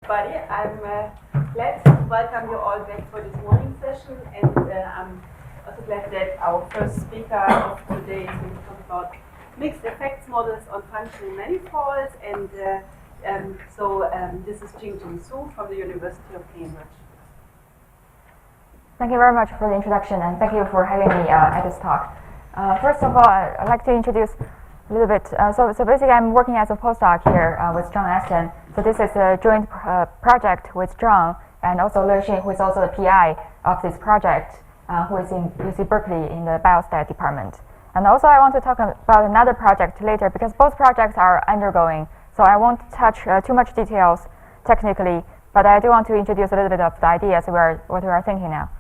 Everybody, I'm glad to welcome you all back for this morning session, and I'm also glad that our first speaker of today is going to talk about mixed effects models on functional manifolds, and this is Jingjing Zou from the University of Cambridge. Thank you very much for the introduction, and thank you for having me at this talk. First of all, I'd like to introduce a little bit. So basically, I'm working as a postdoc here with John Aston. So this is a joint project with John and also Lexin, who is also the PI of this project, who is in UC Berkeley in the biostat department. And also, I want to talk about another project later because both projects are undergoing. So I won't touch too much details technically, but I do want to introduce a little bit of the ideas what we are thinking now.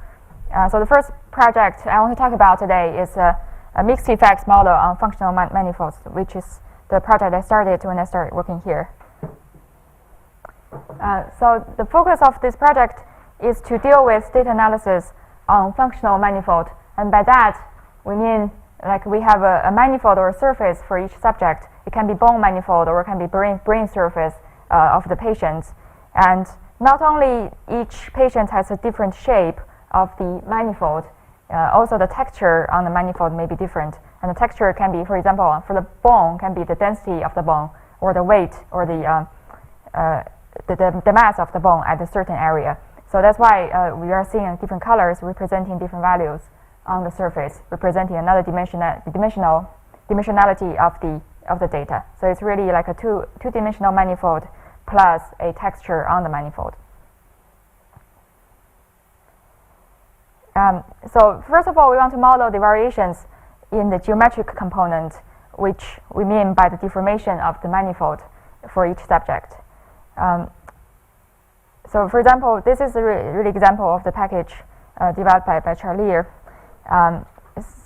So the first project I want to talk about today is a mixed effects model on functional manifolds, which is the project I started when I started working here. So the focus of this project is to deal with data analysis on functional manifold, and by that we mean like we have a manifold or a surface for each subject. It can be bone manifold or it can be brain surface of the patients, and not only each patient has a different shape of the manifold, also the texture on the manifold may be different, and the texture can be, for example, for the bone can be the density of the bone or the weight or the mass of the bone at a certain area. So that's why we are seeing different colors representing different values on the surface, representing another dimensionality of the data. So it's really like a two-dimensional manifold plus a texture on the manifold. So first of all, we want to model the variations in the geometric component, which we mean by the deformation of the manifold for each subject. So for example, this is a really example of the package developed by Charlier.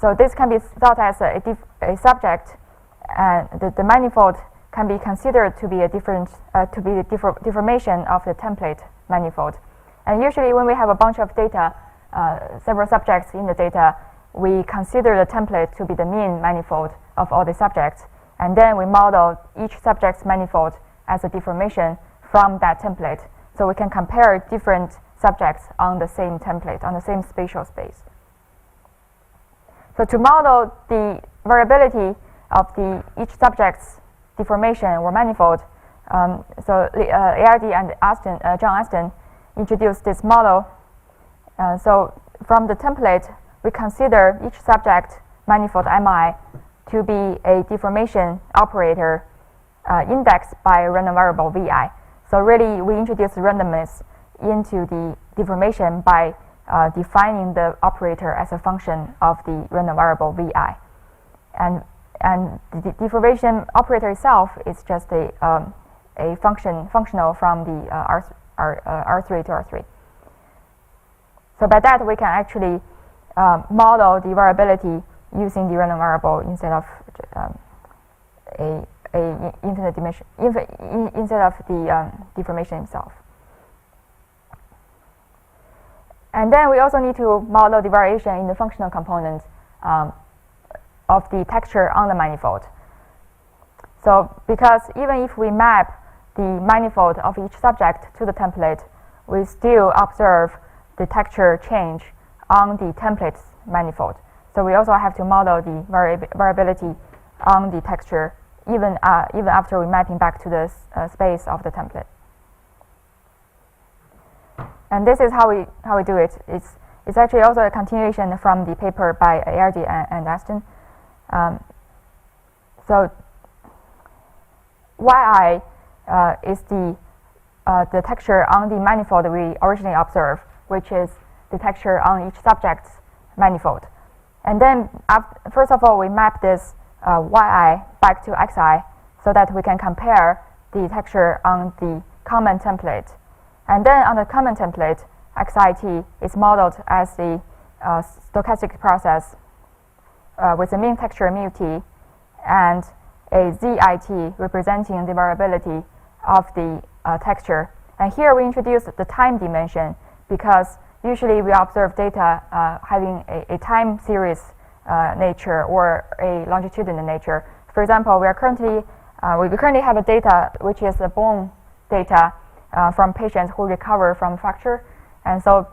So this can be thought as a subject, and the manifold can be considered to be a deformation of the template manifold. And usually when we have a bunch of data, several subjects in the data, we consider the template to be the mean manifold of all the subjects, and then we model each subject's manifold as a deformation from that template, so we can compare different subjects on the same template, on the same spatial space. So to model the variability of each subject's deformation or manifold, so ARD and John Aston introduced this model. So from the template, we consider each subject manifold Mi to be a deformation operator indexed by a random variable Vi. So really, we introduce randomness into the deformation by defining the operator as a function of the random variable Vi. And the deformation operator itself is just a functional from the R3 to R3. So by that, we can actually model the variability using the random variable instead of a infinite dimension, instead of the deformation itself. And then we also need to model the variation in the functional component of the texture on the manifold. So because even if we map the manifold of each subject to the template, we still observe the texture change on the template's manifold. So we also have to model the variability on the texture even after we mapping back to the space of the template. And this is how we do it. It's actually also a continuation from the paper by ARD and Aston. So Yi is the texture on the manifold we originally observed, which is the texture on each subject's manifold. And then, first of all, we map this Yi back to Xi so that we can compare the texture on the common template. And then on the common template, Xit is modeled as the stochastic process with a mean texture μt and a Zit representing the variability of the texture. And here we introduce the time dimension because usually we observe data having a time series nature or a longitudinal nature. For example, we currently have a data which is a bone data, from patients who recover from fracture. And so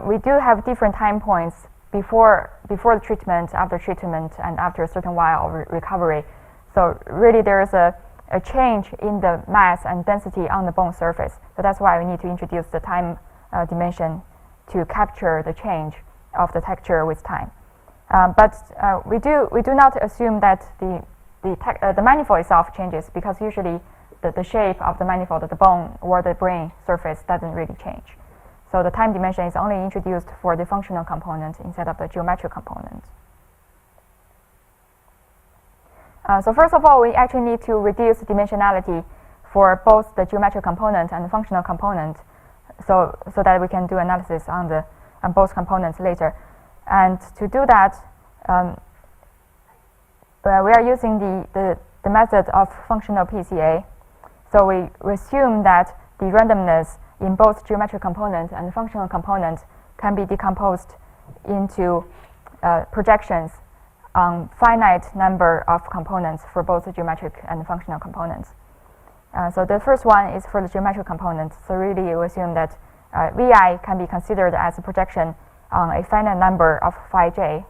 we do have different time points before the treatment, after treatment, and after a certain while of recovery. So really there is a change in the mass and density on the bone surface. So that's why we need to introduce the time dimension to capture the change of the texture with time. But we do not assume that the manifold itself changes, because usually the shape of the manifold, the bone or the brain surface, doesn't really change. So the time dimension is only introduced for the functional component instead of the geometric component. So first of all, we actually need to reduce dimensionality for both the geometric component and the functional component, so that we can do analysis on both components later. And to do that, we are using the method of functional PCA. So we assume that the randomness in both geometric component and functional component can be decomposed into projections on finite number of components for both the geometric and functional components. So the first one is for the geometric component. So really we assume that Vi can be considered as a projection on a finite number of phi j.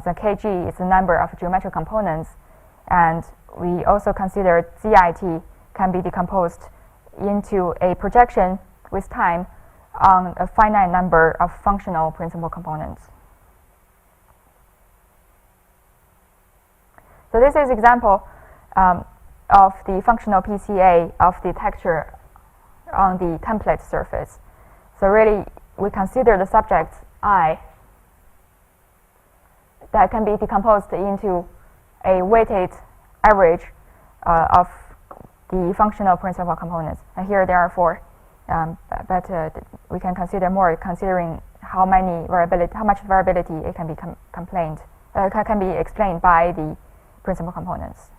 So Kg is the number of geometric components, and we also consider Zit can be decomposed into a projection with time on a finite number of functional principal components. So this is example of the functional PCA of the texture on the template surface. So really, we consider the subject I that can be decomposed into a weighted average of the functional principal components. And here there are 4, but we can consider more, considering how much variability it can be can be explained by the principal components.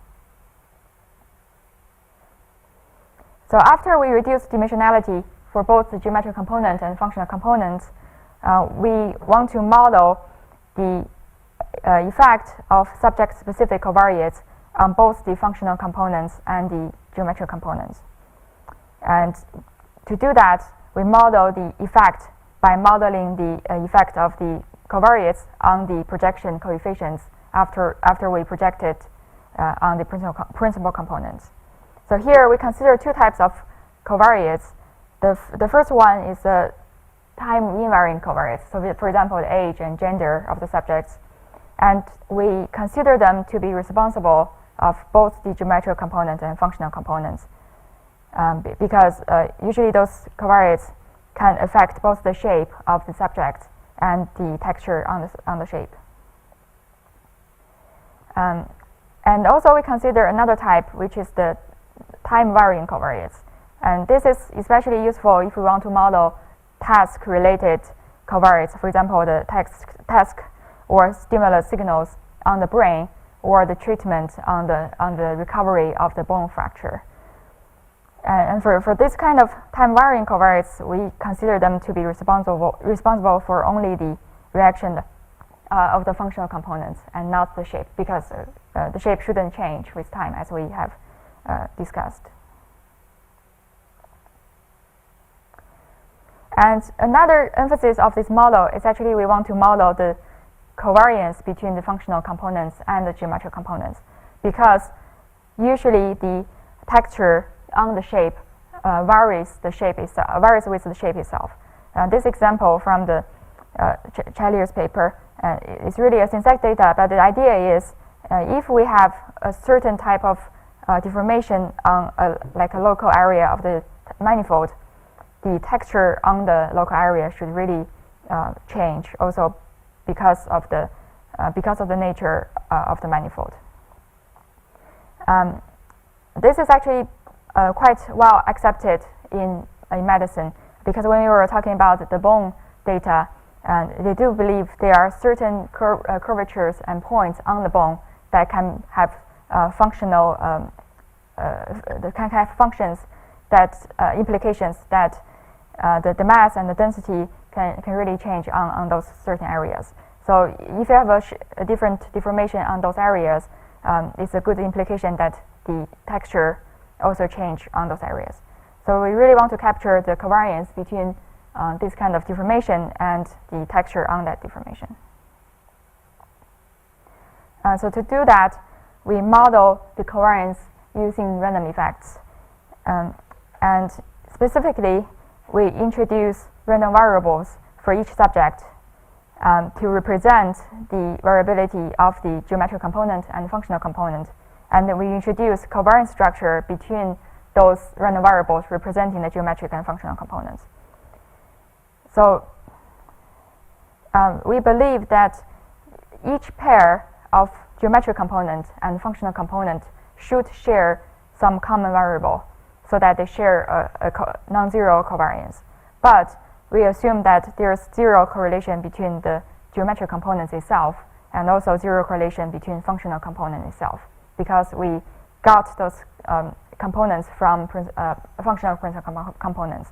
So after we reduce dimensionality for both the geometric component and functional components, we want to model the effect of subject-specific covariates on both the functional components and the geometric components. And to do that, we model the effect by modeling the effect of the covariates on the projection coefficients after we project it on the principal components. So here we consider 2 types of covariates. The first one is the time-invariant covariates. So for example, the age and gender of the subjects. And we consider them to be responsible of both the geometric component and functional components, because usually those covariates can affect both the shape of the subject and the texture on the shape. And also we consider another type, which is the time-varying covariates. And this is especially useful if we want to model task-related covariates, for example, the task or stimulus signals on the brain, or the treatment on the recovery of the bone fracture. And for this kind of time-varying covariates, we consider them to be responsible for only the reaction of the functional components and not the shape, because the shape shouldn't change with time, as we have discussed. And another emphasis of this model is actually we want to model the covariance between the functional components and the geometric components, because usually the texture on the shape varies with the shape itself. This example from the Chalier's paper is really a synthetic data, but the idea is if we have a certain type of deformation on like a local area of the manifold, the texture on the local area should really change also because of the nature of the manifold. This is actually quite well accepted in medicine, because when we were talking about the bone data, they do believe there are certain curvatures and points on the bone that can have functional functions that implications that the mass and the density can really change on those certain areas. So if you have a different deformation on those areas, it's a good implication that the texture also change on those areas. So we really want to capture the covariance between this kind of deformation and the texture on that deformation. So to do that, we model the covariance using random effects. And specifically, we introduce random variables for each subject to represent the variability of the geometric component and functional component. And we introduce covariance structure between those random variables representing the geometric and functional components. So we believe that each pair of geometric component and functional component should share some common variable so that they share a non-zero covariance. But we assume that there's zero correlation between the geometric components itself and also zero correlation between functional component itself, because we got those components from functional principal components.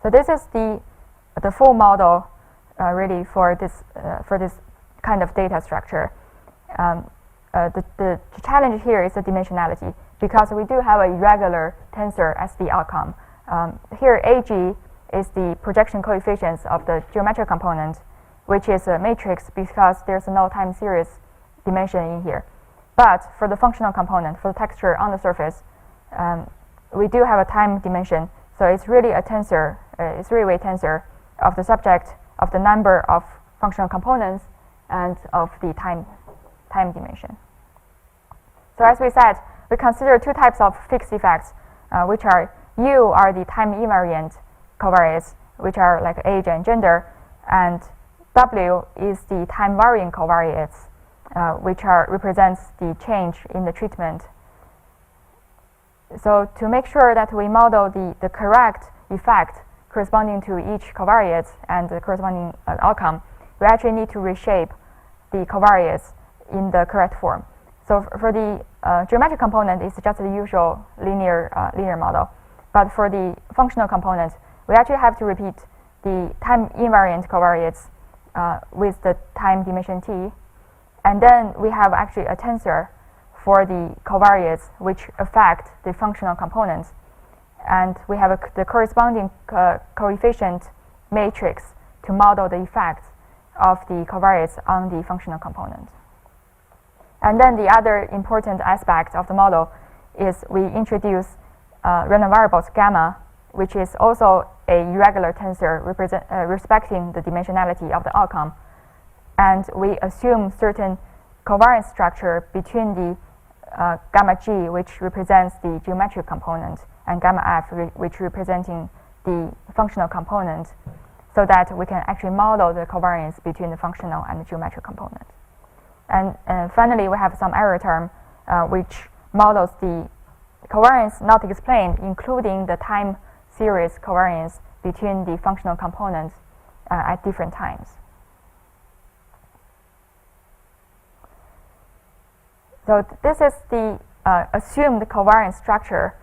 So this is the full model really for this kind of data structure. The challenge here is the dimensionality, because we do have a irregular tensor as the outcome. Here AG is the projection coefficients of the geometric component, which is a matrix because there's no time series dimension in here. But for the functional component, for the texture on the surface, we do have a time dimension. So it's really a tensor, it's three-way tensor of the subject, of the number of functional components, and of the time dimension. So as we said, we consider two types of fixed effects, which are U are the time-invariant covariates, which are like age and gender, and W is the time-varying covariates, which represents the change in the treatment. So to make sure that we model the correct effect corresponding to each covariate and the corresponding outcome, we actually need to reshape the covariates in the correct form. So for the geometric component, it's just the usual linear model. But for the functional component, we actually have to repeat the time-invariant covariates with the time dimension t. And then we have actually a tensor for the covariates which affect the functional components. And we have the corresponding coefficient matrix to model the effects of the covariates on the functional component. And then the other important aspect of the model is we introduce random variables gamma, which is also a irregular tensor respecting the dimensionality of the outcome. And we assume certain covariance structure between the gamma g, which represents the geometric component, and gamma f, which representing the functional component, so that we can actually model the covariance between the functional and the geometric component. And finally, we have some error term which models the covariance not explained, including the time series covariance between the functional components at different times. So this is the assumed covariance structure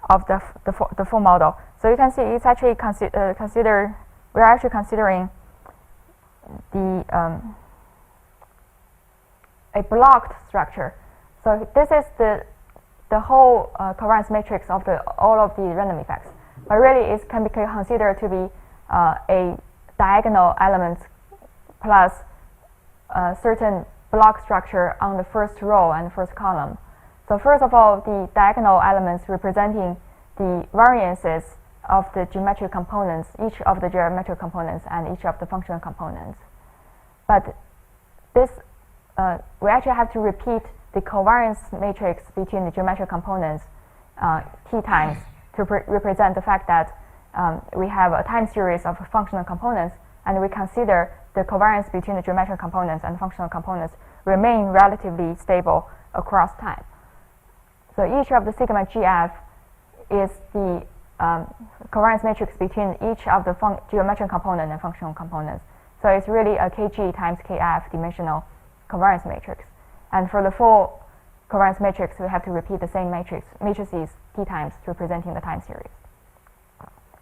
of the full model. So you can see it's actually we're actually considering the a blocked structure. So this is the whole covariance matrix of all of the random effects. But really, it can be considered to be a diagonal element plus a certain block structure on the first row and first column. So first of all, the diagonal elements representing the variances of the geometric components, each of the geometric components and each of the functional components. But this we actually have to repeat the covariance matrix between the geometric components t times to represent the fact that we have a time series of functional components, and we consider the covariance between the geometric components and functional components remain relatively stable across time. So each of the sigma gf is the covariance matrix between each of the geometric component and functional components. So it's really a kg times kf dimensional covariance matrix. And for the full covariance matrix, we have to repeat the same matrices t times representing the time series.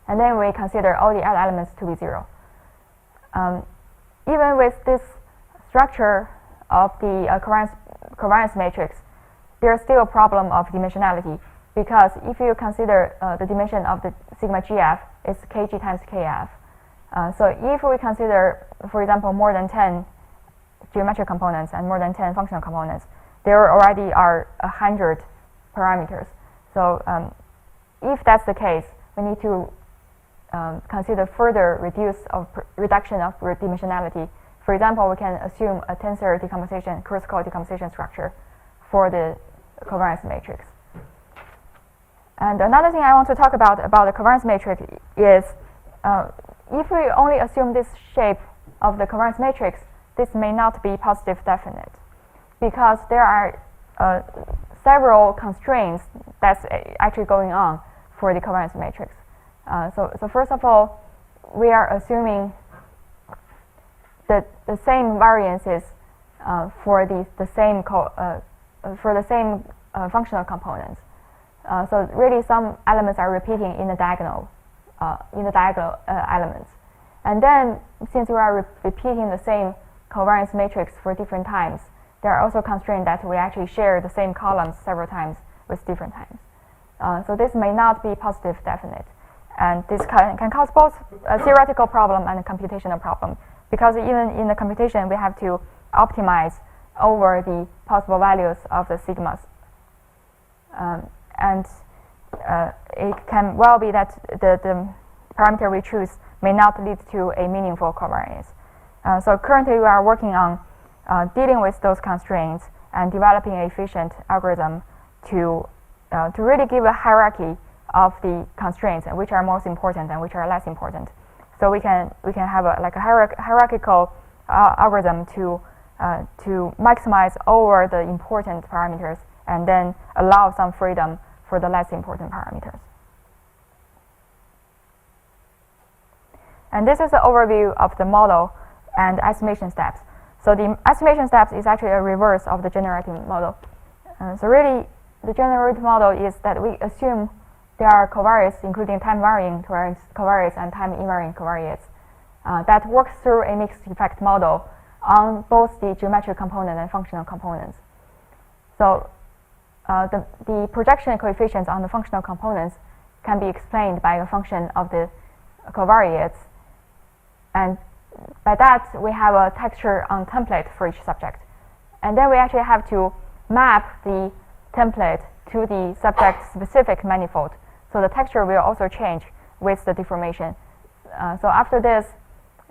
And then we consider all the other elements to be zero. Even with this structure of the covariance matrix, there's still a problem of dimensionality, because if you consider the dimension of the sigma GF is kg times kf. So if we consider, for example, more than 10 geometric components and more than 10 functional components, there already are 100 parameters. So if that's the case, we need to consider further reduction of dimensionality. For example, we can assume a tensor decomposition, critical decomposition structure for the covariance matrix. And another thing I want to talk about the covariance matrix is if we only assume this shape of the covariance matrix, this may not be positive definite, because there are several constraints that's actually going on for the covariance matrix. So first of all, we are assuming that the same variances for the same functional components. So really, some elements are repeating in the diagonal elements, and then since we are repeating the same covariance matrix for different times, there are also constraints that we actually share the same columns several times with different times. So this may not be positive definite, and this can cause both a theoretical problem and a computational problem, because even in the computation we have to optimize over the possible values of the sigmas. And it can well be that the parameter we choose may not lead to a meaningful covariance. So currently we are working on dealing with those constraints and developing an efficient algorithm to really give a hierarchy of the constraints, and which are most important and which are less important. So we can have a hierarchical algorithm to maximize over the important parameters and then allow some freedom for the less important parameters. And this is the overview of the model and estimation steps. So the estimation steps is actually a reverse of the generative model. So really, the generative model is that we assume there are covariates, including time-varying covariates and time-invariant covariates, that works through a mixed effect model on both the geometric component and functional components. So the projection coefficients on the functional components can be explained by a function of the covariates, and by that we have a texture on template for each subject. And then we actually have to map the template to the subject-specific manifold. So the texture will also change with the deformation. So after this,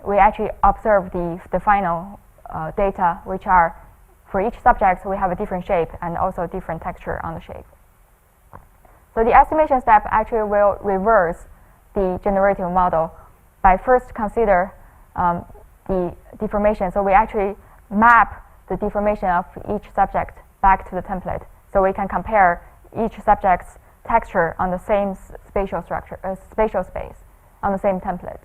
we actually observe the final data, which are for each subject we have a different shape and also different texture on the shape. So the estimation step actually will reverse the generative model by first consider the deformation. So we actually map the deformation of each subject back to the template, so we can compare each subject's texture on the same spatial space on the same template.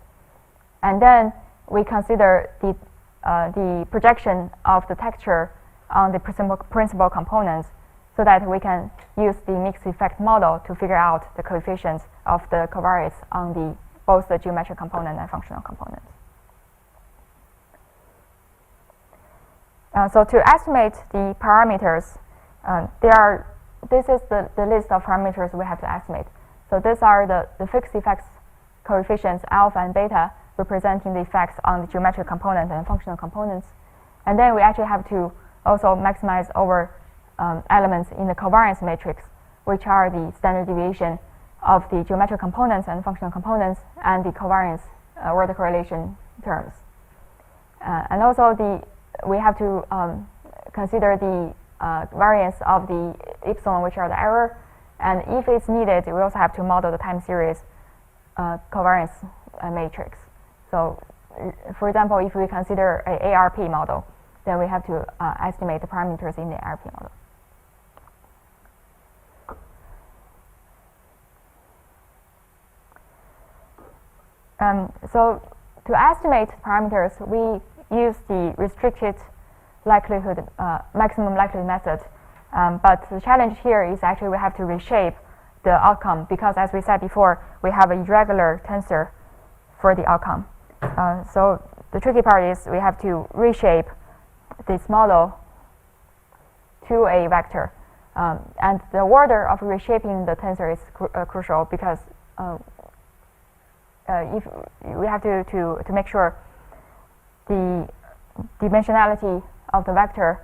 And then we consider the projection of the texture on the principal components, so that we can use the mixed effect model to figure out the coefficients of the covariates on both the geometric component and functional components. So to estimate the parameters, this is the list of parameters we have to estimate. So these are the fixed effects coefficients alpha and beta, representing the effects on the geometric component and functional components. And then we actually have to also maximize over elements in the covariance matrix, which are the standard deviation of the geometric components and functional components and the covariance or the correlation terms. And also we have to consider the variance of the epsilon, which are the error, and if it's needed, we also have to model the time series covariance matrix. So, for example, if we consider an ARP model, then we have to estimate the parameters in the ARP model. So, to estimate parameters, we use the restricted likelihood, maximum likelihood method. But the challenge here is actually we have to reshape the outcome, because as we said before, we have a irregular tensor for the outcome. So the tricky part is we have to reshape this model to a vector. And the order of reshaping the tensor is crucial because if we have to make sure the dimensionality of the vector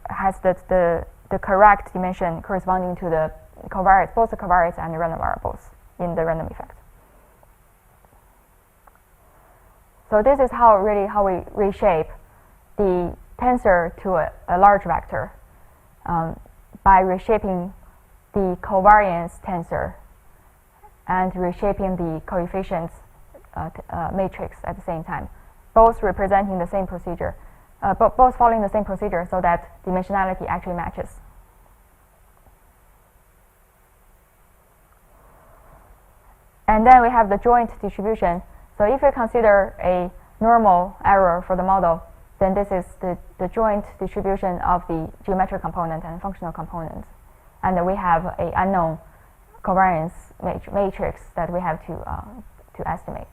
has the correct dimension corresponding to the covariates, both the covariates and the random variables in the random effect. So this is how we reshape the tensor to a large vector by reshaping the covariance tensor and reshaping the coefficients matrix at the same time, both representing the same procedure, both following the same procedure so that dimensionality actually matches. And then we have the joint distribution. So if we consider a normal error for the model, then this is the joint distribution of the geometric component and functional components. And then we have an unknown covariance matrix that we have to estimate.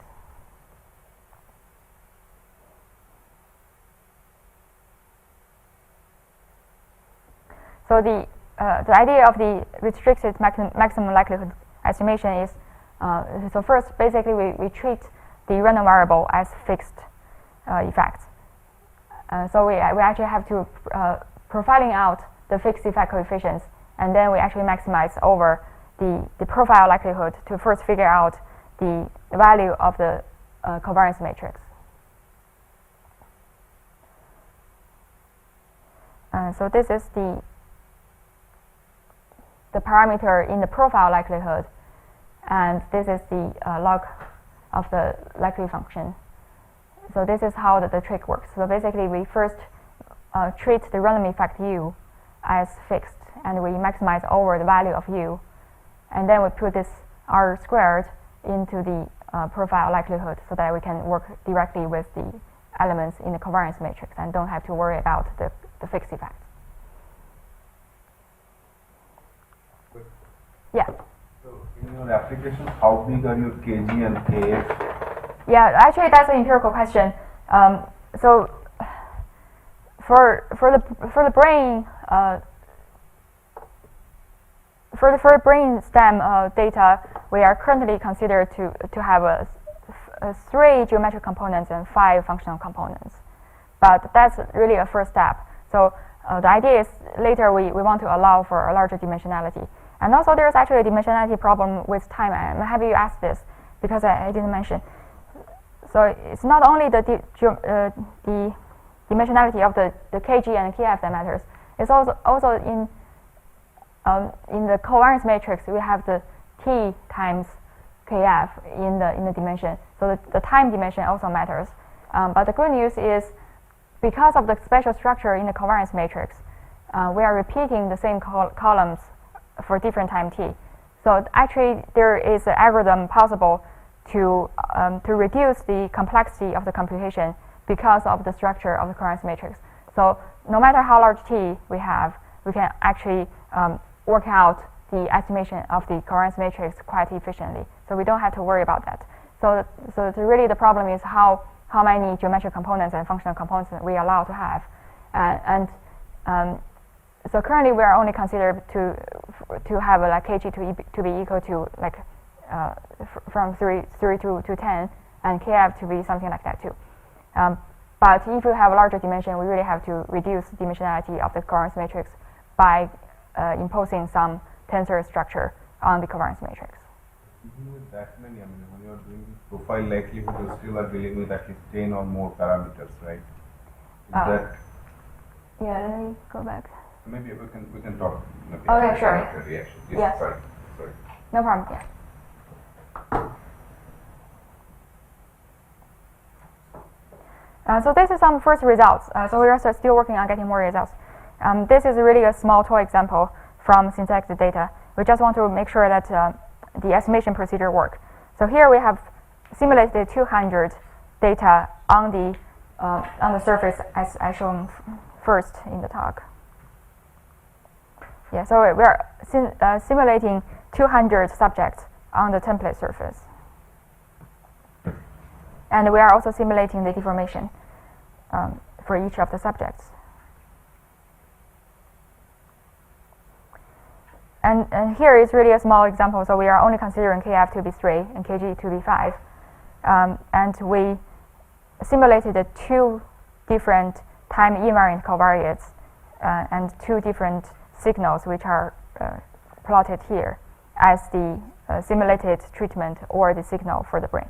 So the idea of the restricted maximum likelihood estimation is, so first, basically, we treat the random variable as fixed effects. So we actually have to profiling out the fixed effect coefficients, and then we actually maximize over the profile likelihood to first figure out the value of the covariance matrix. So this is the parameter in the profile likelihood, and this is the log of the likelihood function. So this is how the trick works. So basically, we first treat the random effect u as fixed, and we maximize over the value of u, and then we put this r squared into the profile likelihood so that we can work directly with the elements in the covariance matrix and don't have to worry about the fixed effect. Yeah. So in your application, how big are your kg and kf? Yeah, actually that's an empirical question. So for the brain for the brain stem data, we are currently considered to have 3 geometric components and 5 functional components, but that's really a first step. So the idea is later we want to allow for a larger dimensionality. And also there's actually a dimensionality problem with time. I'm happy you asked this because I didn't mention. So it's not only the dimensionality of the kg and kf that matters. It's also in the covariance matrix we have the t times kf in the dimension. So the time dimension also matters. But the good news is because of the spatial structure in the covariance matrix, we are repeating the same columns for different time t. So actually there is an algorithm possible to reduce the complexity of the computation because of the structure of the covariance matrix. So no matter how large t we have, we can actually work out the estimation of the covariance matrix quite efficiently. So we don't have to worry about that. So really the problem is how many geometric components and functional components we allow to have. So currently we are only considered to have like kg to be equal to like from 3 to 10, and kf to be something like that too. But if you have a larger dimension, we really have to reduce the dimensionality of the covariance matrix by imposing some tensor structure on the covariance matrix. Even with that many, I mean, when you are doing profile likelihood, you still are dealing with at least 10 or more parameters, right? Yeah, let me go back. Maybe we can talk. Okay, sure. Yes, Yes. Sorry. No problem. Yeah. So this is some first results. So we are still working on getting more results. This is really a small toy example from synthetic data. We just want to make sure that the estimation procedure work. So here we have simulated 200 data on the surface as shown first in the talk. Yeah, so we are simulating 200 subjects on the template surface. And we are also simulating the deformation for each of the subjects. And here is really a small example, so we are only considering kf to be 3 and kg to be 5. And we simulated the 2 different time-invariant covariates and 2 different signals which are plotted here as the simulated treatment or the signal for the brain.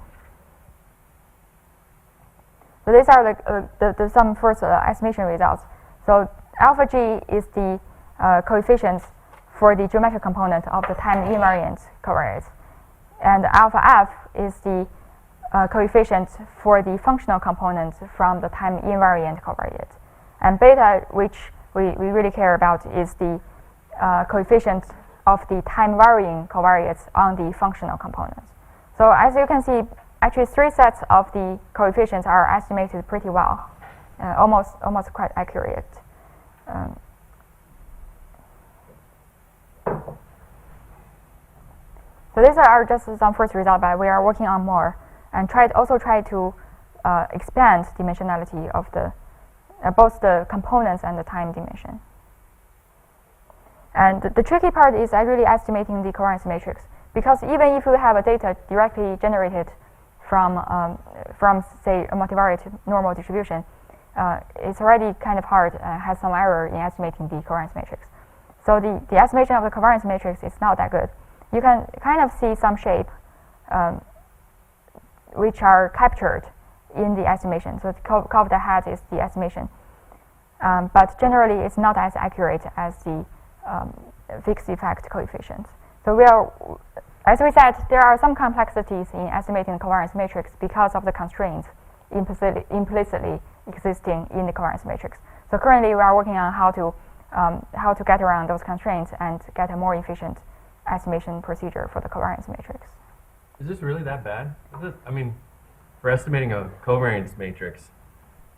So these are some first estimation results. So alpha g is the coefficient for the geometric component of the time-invariant covariates, and alpha f is the coefficient for the functional component from the time-invariant covariate, and beta, which we really care about, is the coefficient of the time-varying covariates on the functional components. So as you can see, actually 3 sets of the coefficients are estimated pretty well, almost quite accurate. So these are just some first results, but we are working on more and also try to expand dimensionality of both the components and the time dimension. And the tricky part is really estimating the covariance matrix, because even if you have a data directly generated from say a multivariate normal distribution, it's already kind of hard, has some error in estimating the covariance matrix. So the estimation of the covariance matrix is not that good. You can kind of see some shape which are captured in the estimation. So the curve that has is the estimation, but generally it's not as accurate as the fixed effect coefficients. So as we said, there are some complexities in estimating the covariance matrix because of the constraints implicitly existing in the covariance matrix. So currently we are working on how to get around those constraints and get a more efficient estimation procedure for the covariance matrix. Is this really that bad? I mean, for estimating a covariance matrix,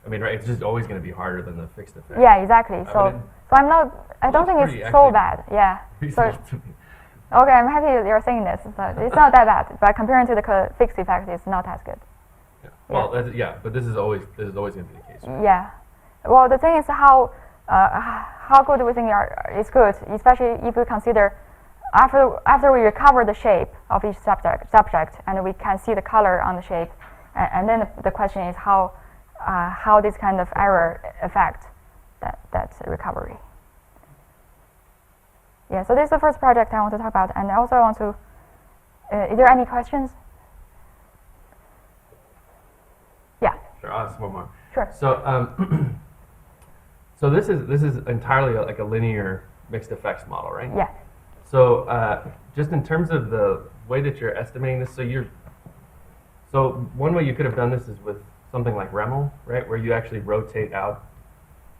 I mean, right, it's just always going to be harder than the fixed effect. Yeah, exactly. I don't think it's so bad. Yeah. Okay, I'm happy you're saying this. It's not that bad, but comparing to the fixed effect, it's not as good. Yeah. Well, yeah, but this is always going to be the case. Right? Yeah. Well, the thing is how good we think is good, especially if we consider after we recover the shape of each subject and we can see the color on the shape, and then the question is how this kind of error affect that recovery. Yeah, so this is the first project I want to talk about, and I also want to. Is there any questions? Yeah. Sure, I'll ask one more. Sure. So, so this is entirely like a linear mixed effects model, right? Yeah. So, just in terms of the way that you're estimating this, so one way you could have done this is with something like Remel, right, where you actually rotate out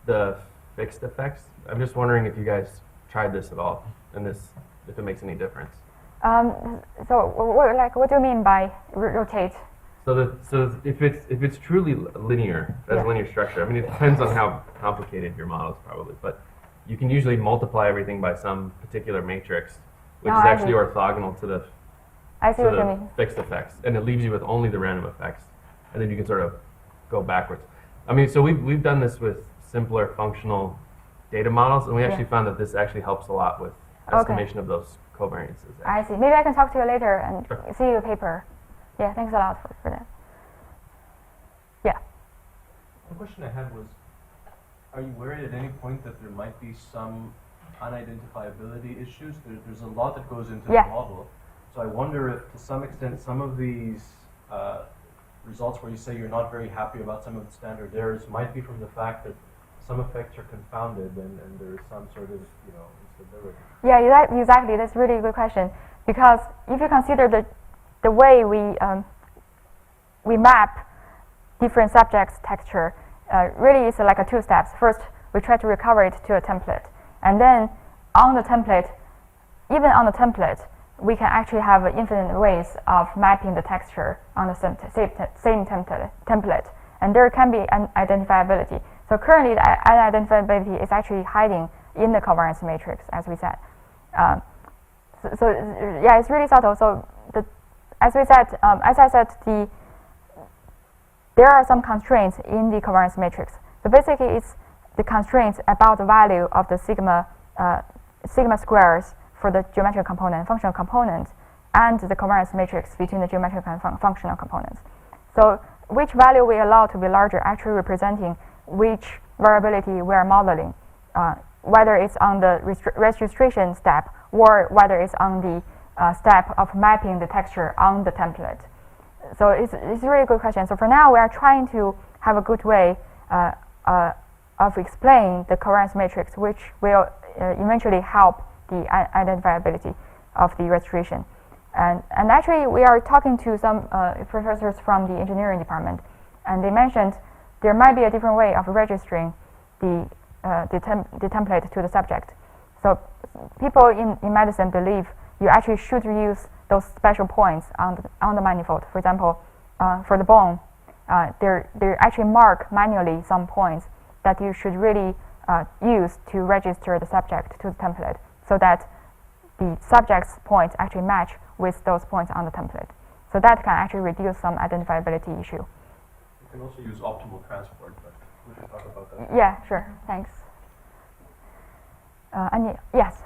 the fixed effects. I'm just wondering if you guys tried this at all, and if it makes any difference. So, what do you mean by rotate? So if it's truly linear, as a linear structure, I mean, it depends on how complicated your model is probably, but you can usually multiply everything by some particular matrix, which is actually orthogonal to the fixed effects, and it leaves you with only the random effects, and then you can sort of go backwards. I mean, so we've done this with simpler functional data models, and we actually found that this actually helps a lot with estimation of those covariances. I see. Maybe I can talk to you later and see your paper. Yeah, thanks a lot for that. Yeah. The question I had was, are you worried at any point that there might be some unidentifiability issues? There's a lot that goes into the model. So I wonder if, to some extent, some of these results where you say you're not very happy about some of the standard errors might be from the fact that some effects are confounded and there is some sort of, instability. Yeah, exactly. That's really a good question. Because if you consider the way we map different subjects' texture, really it's like a 2 steps. First, we try to recover it to a template, and then on the template, even on the template, we can actually have infinite ways of mapping the texture on the same template, and there can be an identifiability. So currently, the unidentifiability is actually hiding in the covariance matrix, as we said. So yeah, it's really subtle. So as I said, there are some constraints in the covariance matrix. So basically, it's the constraints about the value of the sigma squares for the geometric component, functional component, and the covariance matrix between the geometric and functional components. So which value we allow to be larger actually representing which variability we are modeling, whether it's on the registration step or whether it's on the step of mapping the texture on the template. So it's a really good question. So for now, we are trying to have a good way of explaining the covariance matrix, which will eventually help the identifiability of the registration. And actually, we are talking to some professors from the engineering department, and they mentioned there might be a different way of registering the template to the subject. So people in medicine believe you actually should use those special points on the manifold. For example, for the bone, they actually mark manually some points that you should really use to register the subject to the template, so that the subject's points actually match with those points on the template. So that can actually reduce some identifiability issue. You can also use optimal transport, but we can talk about that. Yeah, sure. Thanks. Yes.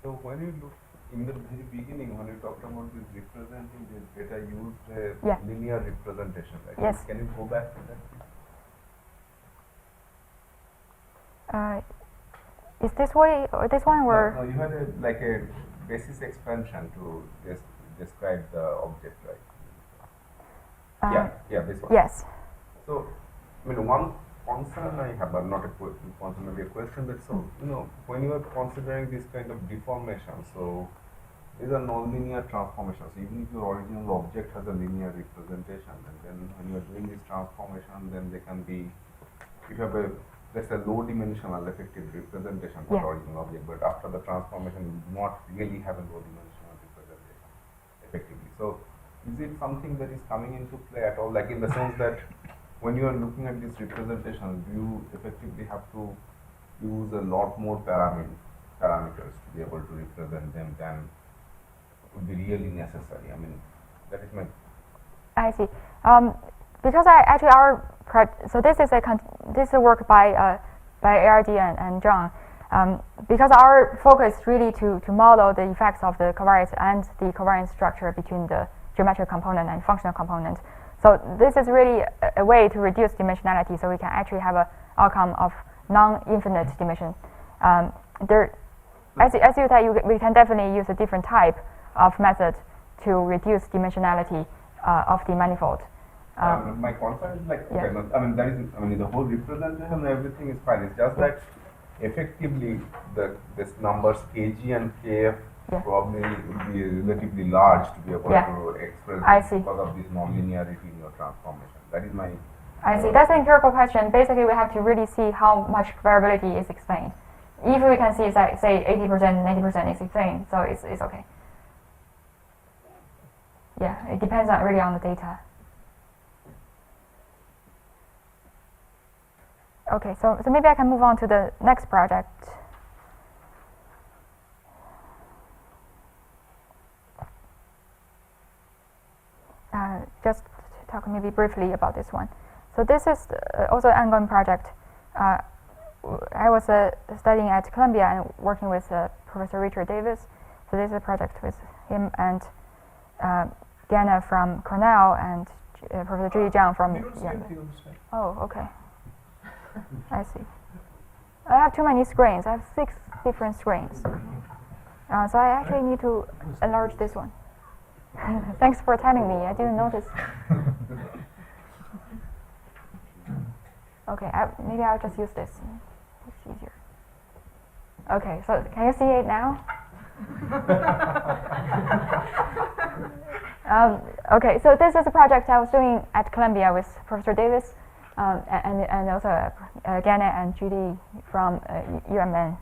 So when you look in the very beginning, when you talked about this representing this data, used a linear representation, right? Yes. Can you go back to that? Is this way or this one or? No, you had a basis expansion to describe the object, right? This one. Yes. So, one concern I have, but not a concern, maybe a question, that when you are considering this kind of deformation, so these are non-linear transformations. Even if your original object has a linear representation, and then when you are doing this transformation, then they can be, if you have let's say low-dimensional effective representation for the original object, but after the transformation, you do not really have a low-dimensional representation effectively. So, is it something that is coming into play at all? Like in the sense that when you are looking at this representation, do you effectively have to use a lot more parameters to be able to represent them than would be really necessary? That is my. I see. Because so this is a work by ARD and John. Because our focus really to model the effects of the covariates and the covariance structure between the geometric component and functional component. So this is really a way to reduce dimensionality, so we can actually have an outcome of non-infinite dimension. As you said, we can definitely use a different type of method to reduce dimensionality of the manifold. My concern is the whole representation and everything is fine. It's just that effectively this numbers kg and kf probably would be relatively large to be able to express because of this non-linearity in your transformation. That is my. I see. That's an empirical question. Basically, we have to really see how much variability is explained. If we can see, say 80%, 90% is explained, so it's okay. Yeah, it depends really on the data. Okay, so maybe I can move on to the next project. Just to talk maybe briefly about this one. So this is also an ongoing project. I was studying at Columbia and working with Professor Richard Davis. So this is a project with him and Diana from Cornell and Professor Judy Zhang from. Oh, okay. I see. I have too many screens. I have 6 different screens. So I actually need to enlarge this one. Thanks for telling me. I didn't notice. Okay, maybe I'll just use this. It's easier. Okay, so can you see it now? Okay, so this is a project I was doing at Columbia with Professor Davis and also Gannett and Judy from UMN.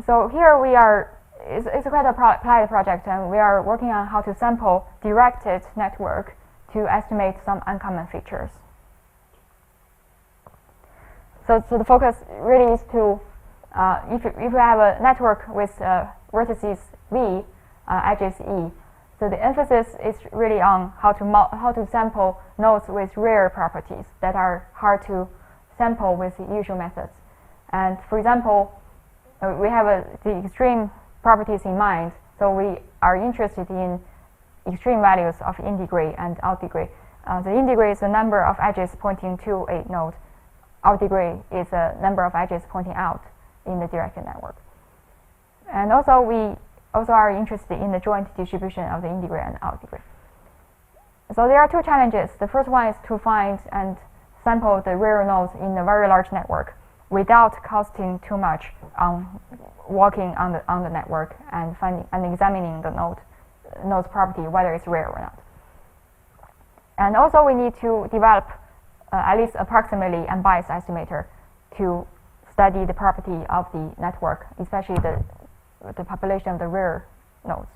So here we are. It's quite a applied project, and we are working on how to sample directed network to estimate some uncommon features. So the focus really is to, if you have a network with vertices V, edges E, so the emphasis is really on how to sample nodes with rare properties that are hard to sample with the usual methods. And for example, we have the extreme properties in mind. So we are interested in extreme values of in degree and out degree. The in degree is the number of edges pointing to a node. Out degree is the number of edges pointing out in the directed network. And also we also are interested in the joint distribution of the in degree and out degree. So there are two challenges. The first one is to find and sample the rare nodes in a very large network without costing too much on walking on the network and finding and examining the node's property, whether it's rare or not. And also we need to develop at least approximately unbiased estimator to study the property of the network, especially the population of the rare nodes.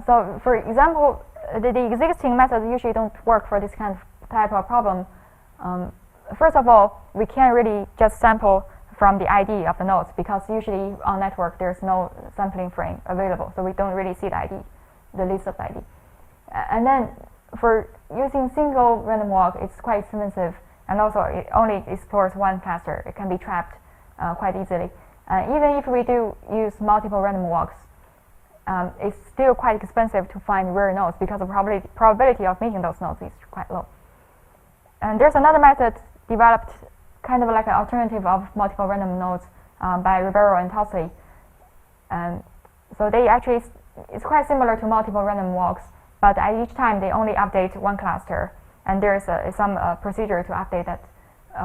So for example, the existing methods usually don't work for this type of problem. First of all, we can't really just sample from the ID of the nodes because usually on network there's no sampling frame available, so we don't really see the ID, the list of ID. And then for using single random walk, it's quite expensive, and also it only explores one cluster. It can be trapped quite easily. Even if we do use multiple random walks, it's still quite expensive to find rare nodes because the probability of meeting those nodes is quite low. And there's another method developed kind of like an alternative of multiple random nodes by Rivero and Tosley. So they actually, it's quite similar to multiple random walks, but at each time they only update one cluster, and there's some procedure to update that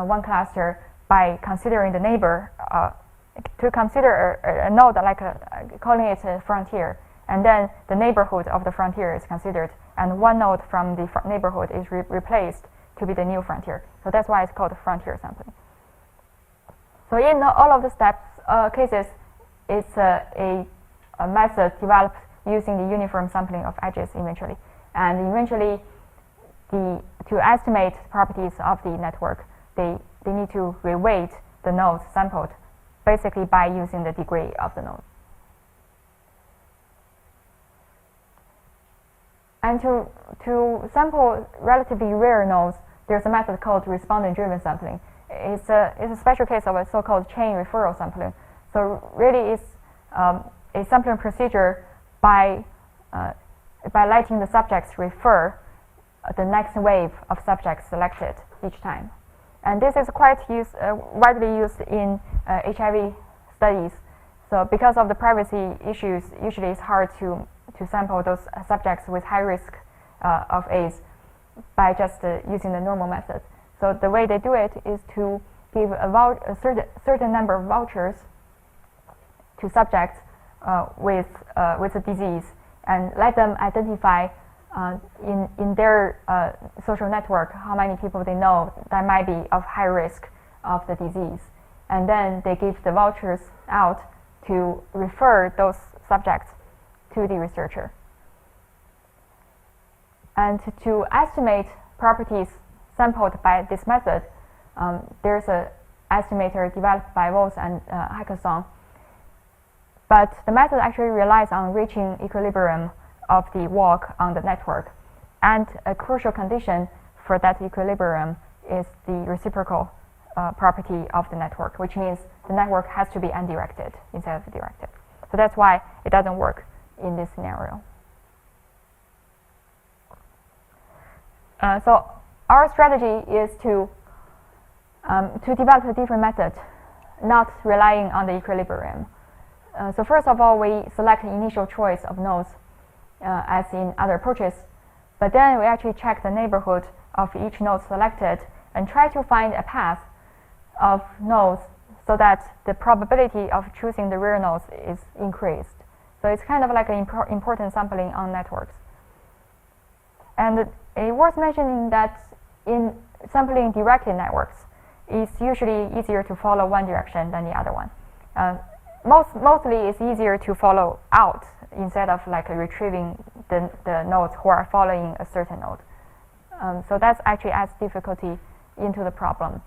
one cluster by considering the neighbor, to consider a node like calling it a frontier, and then the neighborhood of the frontier is considered, and one node from the neighborhood is replaced to be the new frontier. So that's why it's called frontier sampling. So in all of the cases, it's a method developed using the uniform sampling of edges eventually. And eventually, to estimate properties of the network, they need to reweight the nodes sampled, basically by using the degree of the node. And to sample relatively rare nodes, there's a method called respondent-driven sampling. It's a special case of a so-called chain referral sampling. So really, it's a sampling procedure by letting the subjects refer the next wave of subjects selected each time. And this is quite widely used in HIV studies. So because of the privacy issues, usually it's hard to sample those subjects with high risk of AIDS by just using the normal method. So the way they do it is to give a certain number of vouchers to subjects with a disease, and let them identify in their social network how many people they know that might be of high risk of the disease. And then they give the vouchers out to refer those subjects to the researcher. And to estimate properties sampled by this method, there's an estimator developed by Voss and Hackathon. But the method actually relies on reaching equilibrium of the walk on the network. And a crucial condition for that equilibrium is the reciprocal property of the network, which means the network has to be undirected instead of directed. So that's why it doesn't work in this scenario. So our strategy is to develop a different method, not relying on the equilibrium. So first of all, we select the initial choice of nodes as in other approaches, but then we actually check the neighborhood of each node selected and try to find a path of nodes so that the probability of choosing the rare nodes is increased. So it's kind of like an important sampling on networks. And it's worth mentioning that in sampling directed networks, it's usually easier to follow one direction than the other one. Mostly it's easier to follow out instead of like retrieving the nodes who are following a certain node. So that's actually adds difficulty into the problem.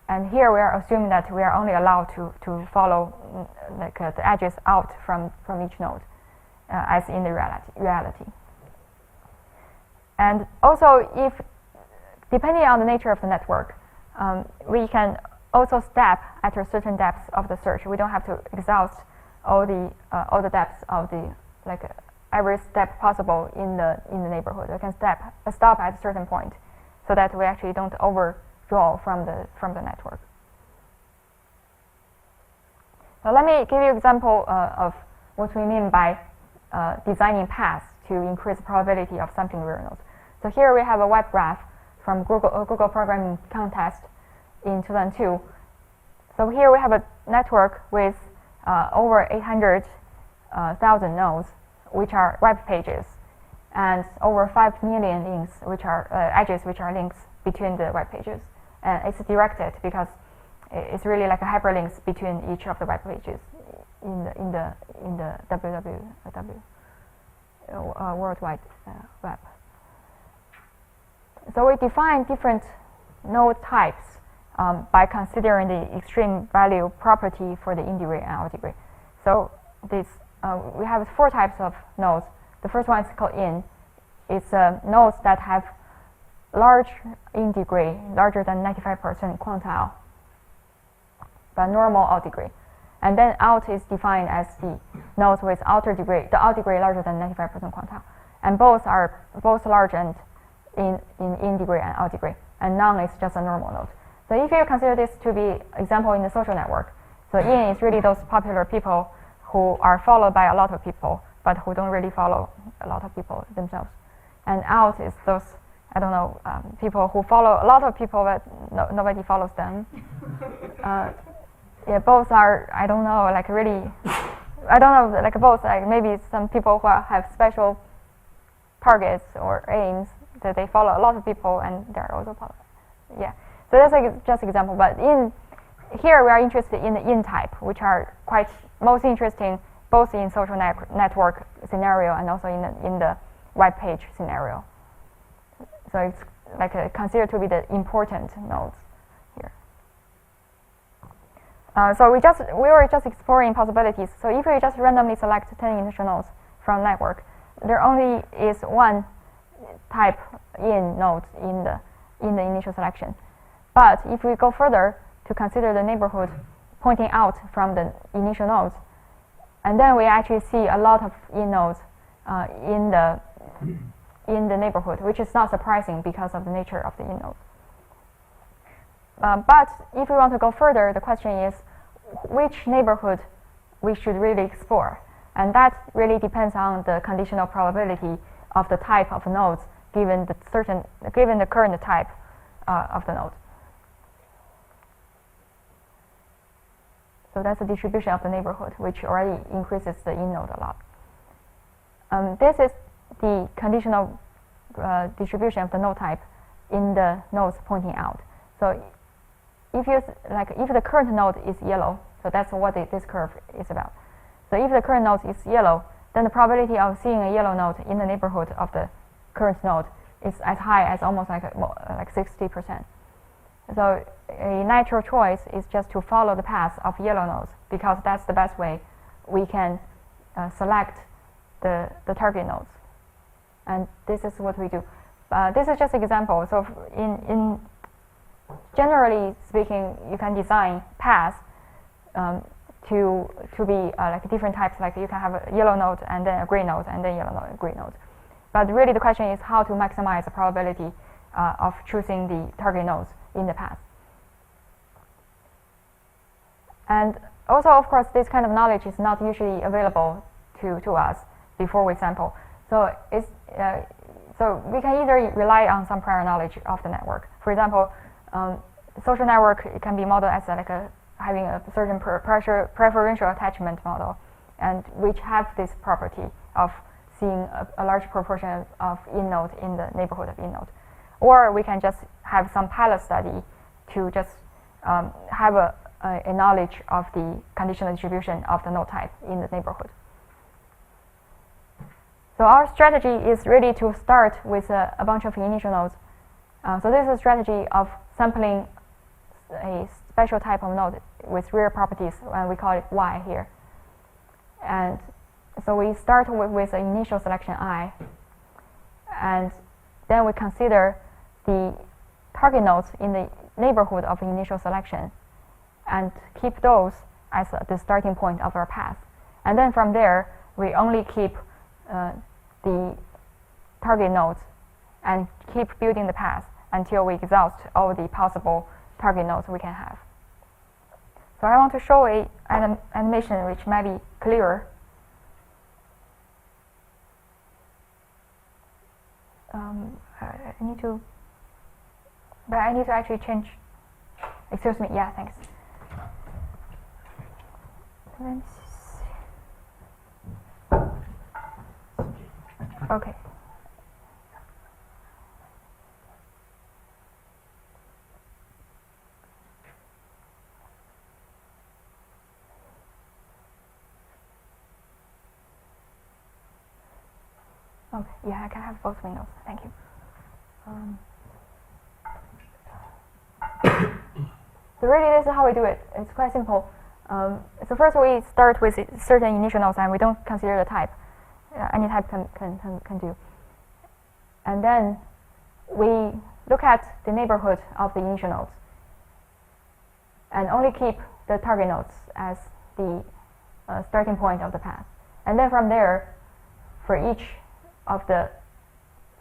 And here we are assuming that we are only allowed to follow the edges out from each node as in the reality. And also, if depending on the nature of the network, we can also step at a certain depth of the search. We don't have to exhaust all the depths of the every step possible in the neighborhood. We can stop at a certain point, so that we actually don't overdraw from the network. So let me give you an example of what we mean by designing paths to increase probability of sampling real nodes. So here we have a web graph from Google Programming Contest in 2002. So here we have a network with over 800,000 nodes, which are web pages, and over 5 million links, which are edges, which are links between the web pages. And it's directed because it's really like a hyperlinks between each of the web pages in the World Wide Web. So we define different node types by considering the extreme value property for the in-degree and out-degree. So this we have 4 types of nodes. The first one is called in. It's nodes that have large in-degree, larger than 95% quantile, but normal out-degree. And then out is defined as the nodes with outer degree, the out-degree larger than 95% quantile. And both are large and in degree and out degree. And none is just a normal node. So if you consider this to be example in the social network, so in is really those popular people who are followed by a lot of people, but who don't really follow a lot of people themselves. And out is those, I don't know, people who follow a lot of people, but nobody follows them. Yeah, both are, I don't know, like really, I don't know, like both, like maybe some people who have special targets or aims that they follow a lot of people and they're also followed. Yeah, so that's like just example. But in here we are interested in the in type, which are quite most interesting both in social network scenario and also in the web page scenario. So it's like considered to be the important nodes here. So we were just exploring possibilities. So if we just randomly select 10 initial nodes from network, there only is one type in nodes in the initial selection. But if we go further to consider the neighborhood pointing out from the initial nodes, and then we actually see a lot of in nodes in the neighborhood, which is not surprising because of the nature of the in nodes. But if we want to go further, the question is which neighborhood we should really explore. And that really depends on the conditional probability of the type of nodes given the current type of the node. So that's the distribution of the neighborhood, which already increases the in node a lot. This is the conditional distribution of the node type in the nodes pointing out. So if the current node is yellow, so that's what this curve is about. So if the current node is yellow, then the probability of seeing a yellow node in the neighborhood of the current node is as high as almost like 60%. So a natural choice is just to follow the path of yellow nodes because that's the best way we can select the target nodes. And this is what we do. This is just an example. So in generally speaking, you can design paths to be like different types. Like you can have a yellow node and then a green node and then yellow node and green node. But really the question is how to maximize the probability of choosing the target nodes in the path. And also, of course, this kind of knowledge is not usually available to us before we sample. So so we can either rely on some prior knowledge of the network. For example, social network, it can be modeled as having a certain preferential attachment model, and which have this property of seeing a large proportion of in node in the neighborhood of in node. Or we can just have some pilot study to just have a knowledge of the conditional distribution of the node type in the neighborhood. So our strategy is really to start with a bunch of initial nodes. So this is a strategy of sampling a special type of node with rare properties, and we call it Y here. And so we start with an initial selection I, and then we consider the target nodes in the neighborhood of the initial selection, and keep those as the starting point of our path. And then from there, we only keep the target nodes and keep building the path until we exhaust all the possible target nodes we can have. So I want to show an animation which might be clearer. I need to actually change. Excuse me. Yeah, thanks. Let me see. Okay. Okay, yeah, I can have both windows. Thank you. So really, this is how we do it. It's quite simple. So first, we start with certain initial nodes, and we don't consider the type. Any type can do. And then we look at the neighborhood of the initial nodes, and only keep the target nodes as the starting point of the path. And then from there, for each of the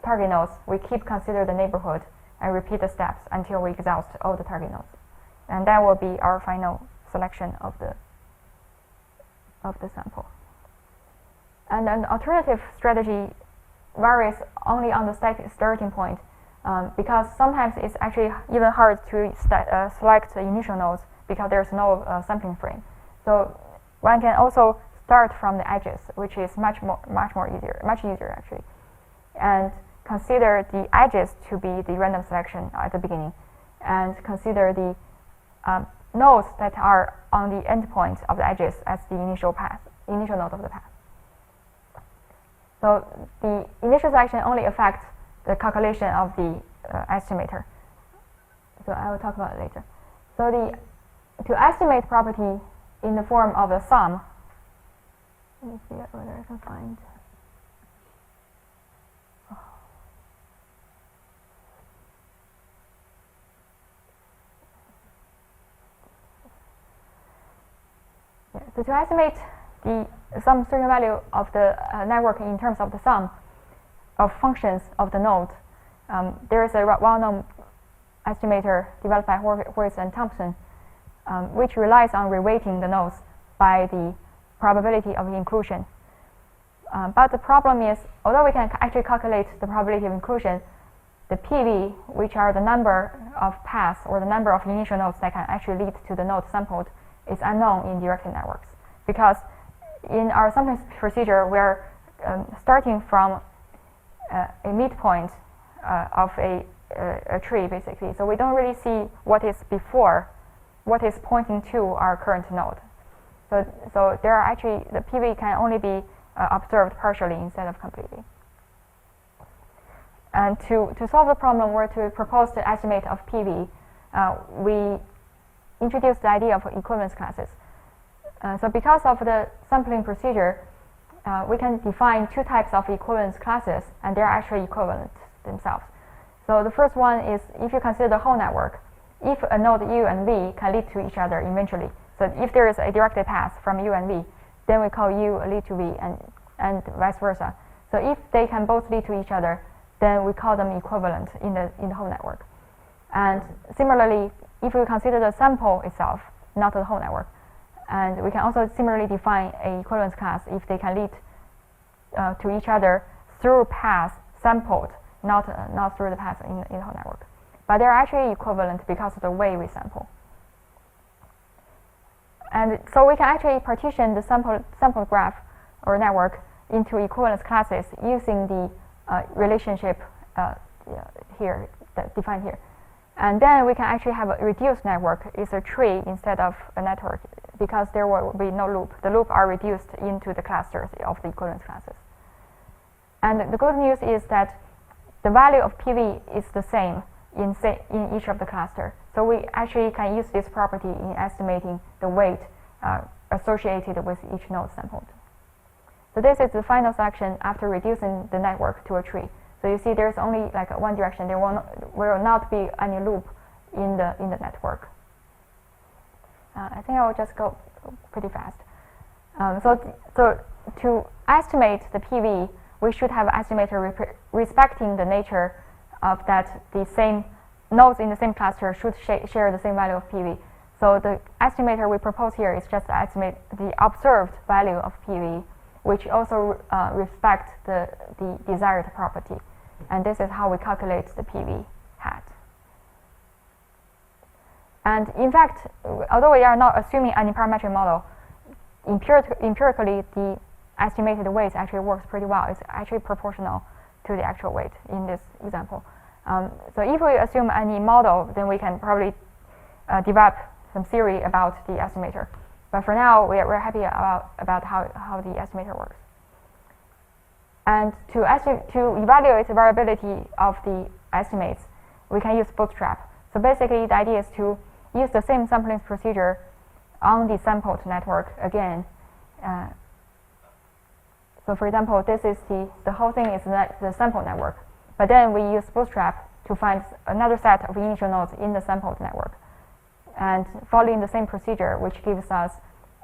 target nodes, we keep consider the neighborhood and repeat the steps until we exhaust all the target nodes. And that will be our final selection of the sample. And an alternative strategy varies only on the starting point, because sometimes it's actually even hard to select the initial nodes because there's no sampling frame. So one can also start from the edges, which is much easier actually, and consider the edges to be the random selection at the beginning, and consider the nodes that are on the endpoint of the edges as the initial node of the path. So the initial selection only affects the calculation of the estimator. So I will talk about it later. So to estimate property in the form of a sum. Let me see whether I can find. Yeah, so to estimate some certain value of the network in terms of the sum of functions of the node, there is a well-known estimator developed by Horowitz and Thompson, which relies on reweighting the nodes by the probability of inclusion. But the problem is, although we can actually calculate the probability of inclusion, the PV, which are the number of paths or the number of initial nodes that can actually lead to the node sampled, is unknown in directed networks. Because in our sampling procedure, we're starting from a midpoint of a tree, basically. So we don't really see what is before, what is pointing to our current node. So there are actually, the PV can only be observed partially instead of completely. And to solve the problem, or to propose the estimate of PV, we introduced the idea of equivalence classes. So because of the sampling procedure, we can define two types of equivalence classes, and they're actually equivalent themselves. So the first one is, if you consider the whole network, if a node U and V can lead to each other eventually. So if there is a directed path from U and V, then we call U lead to V, and vice versa. So if they can both lead to each other, then we call them equivalent in the whole network. And similarly, if we consider the sample itself, not the whole network, and we can also similarly define a equivalence class if they can lead to each other through paths sampled, not through the paths in the whole network. But they're actually equivalent because of the way we sample. And so we can actually partition the sample graph or network into equivalence classes using the relationship here, defined here. And then we can actually have a reduced network. It's a tree instead of a network, because there will be no loop. The loops are reduced into the clusters of the equivalence classes. And the good news is that the value of PV is the same in each of the cluster. So we actually can use this property in estimating the weight associated with each node sampled. So this is the final selection after reducing the network to a tree. So you see there's only like one direction. There will not be any loop in the network. I think I will just go pretty fast. So to estimate the PV, we should have an estimator respecting the nature of that the same nodes in the same cluster should share the same value of PV. So the estimator we propose here is just to estimate the observed value of PV, which also respects the desired property. And this is how we calculate the PV hat. And in fact, although we are not assuming any parametric model, empirically the estimated weight actually works pretty well. It's actually proportional to the actual weight in this example. So if we assume any model, then we can probably develop some theory about the estimator. But for now, we're happy about how the estimator works. And to evaluate the variability of the estimates, we can use bootstrap. So basically, the idea is to use the same sampling procedure on the sampled network again. So for example, this is the whole thing is the sample network. But then we use bootstrap to find another set of initial nodes in the sampled network. And following the same procedure, which gives us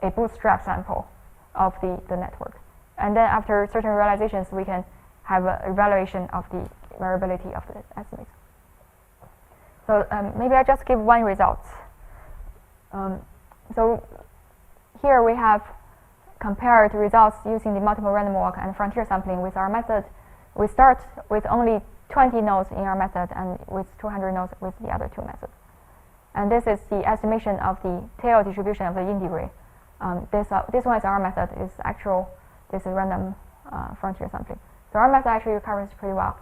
a bootstrap sample of the network. And then after certain realizations, we can have an evaluation of the variability of the estimates. So maybe I just give one result. So here we have compared results using the multiple random walk and frontier sampling with our method. We start with only 20 nodes in our method and with 200 nodes with the other two methods. And this is the estimation of the tail distribution of the in degree. This one is our method. This is random frontier sampling. So our method actually recovers pretty well.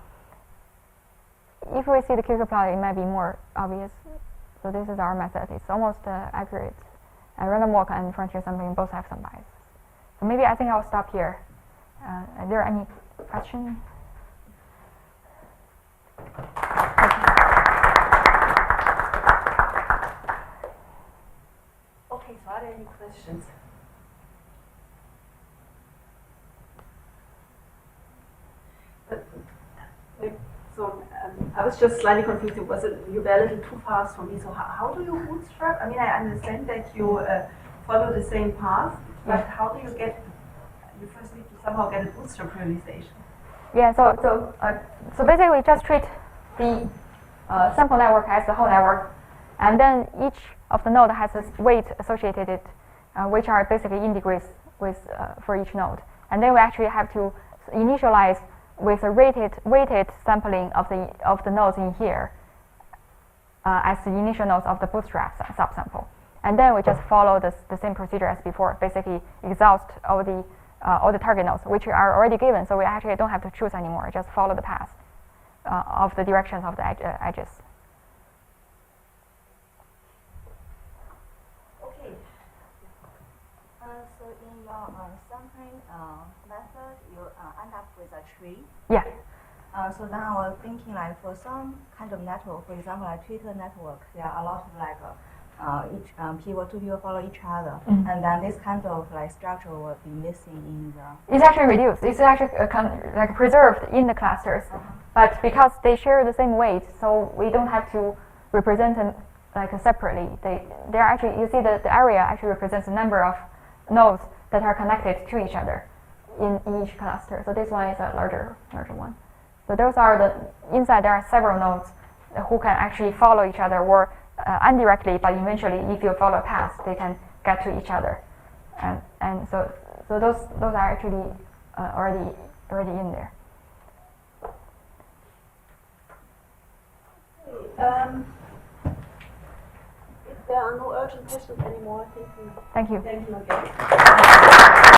If we see the QQ plot, it might be more obvious. So this is our method. It's almost accurate. And random walk and frontier sampling both have some bias. So maybe I think I'll stop here. Are there any questions? Okay, so are there any questions? I was just slightly confused. You were a little too fast for me. So how do you bootstrap? I mean, I understand that you follow the same path, but how do you get? You first need to somehow get a bootstrap realization. Yeah. So basically, we just treat the sample network as the whole network, and then each of the node has a weight associated it, which are basically in degrees with for each node, and then we actually have to initialize with a weighted sampling of the nodes in here as the initial nodes of the bootstrap subsample, and then we just follow the same procedure as before. Basically, exhaust all the target nodes, which are already given, so we actually don't have to choose anymore. Just follow the path of the directions of the edges. Okay. So in your sampling method, you end up with a tree. Yeah. So now I was thinking like for some kind of network, for example, like Twitter network, there are a lot of like two people follow each other, and then this kind of like structure will be missing in the. It's actually reduced. It's actually like preserved in the clusters, but because they share the same weight, so we don't have to represent them like separately. They're actually, you see the area actually represents the number of nodes that are connected to each other in each cluster. So this one is a larger one. So those are inside there are several nodes who can actually follow each other or indirectly, but eventually if you follow a path, they can get to each other. And so those are actually already in there. If there are no urgent questions anymore, Thank you. Thank you again.